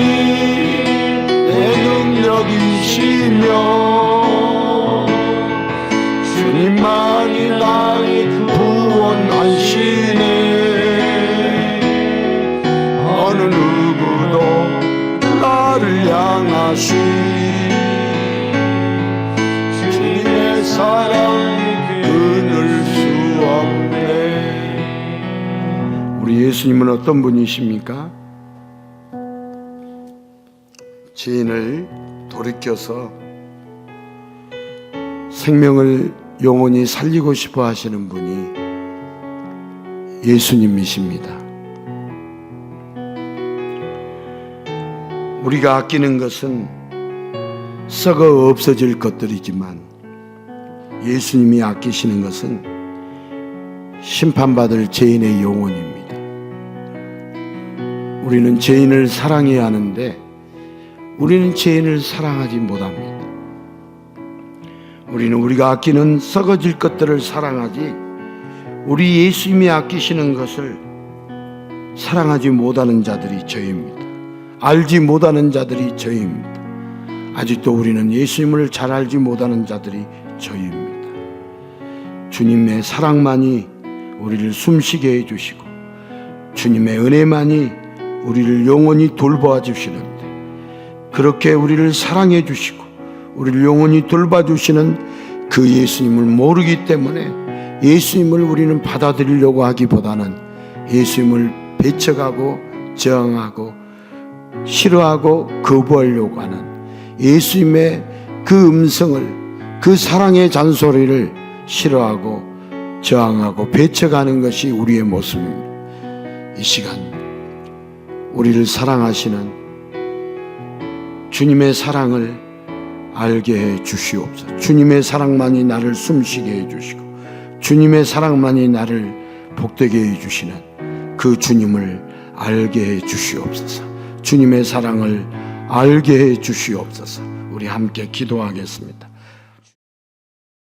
내 능력이시며 주님만이 나의 구원하시네 어느 누구도 나를 향하시 주님의 사랑 끊을 수 없네. 우리 예수님은 어떤 분이십니까? 죄인을 돌이켜서 생명을 영원히 살리고 싶어 하시는 분이 예수님이십니다. 우리가 아끼는 것은 썩어 없어질 것들이지만 예수님이 아끼시는 것은 심판받을 죄인의 영혼입니다. 우리는 죄인을 사랑해야 하는데 우리는 죄인을 사랑하지 못합니다. 우리는 우리가 아끼는 썩어질 것들을 사랑하지 우리 예수님이 아끼시는 것을 사랑하지 못하는 자들이 저희입니다. 알지 못하는 자들이 저희입니다. 아직도 우리는 예수님을 잘 알지 못하는 자들이 저희입니다. 주님의 사랑만이 우리를 숨쉬게 해주시고 주님의 은혜만이 우리를 영원히 돌보아 주시는데 그렇게 우리를 사랑해 주시고 우리를 영원히 돌봐 주시는 그 예수님을 모르기 때문에 예수님을 우리는 받아들이려고 하기보다는 예수님을 배척하고 저항하고 싫어하고 거부하려고 하는 예수님의 그 음성을 그 사랑의 잔소리를 싫어하고 저항하고 배척하는 것이 우리의 모습입니다. 이 시간 우리를 사랑하시는 주님의 사랑을 알게 해 주시옵소서. 주님의 사랑만이 나를 숨쉬게 해 주시고 주님의 사랑만이 나를 복되게 해 주시는 그 주님을 알게 해 주시옵소서. 주님의 사랑을 알게 해 주시옵소서. 우리 함께 기도하겠습니다.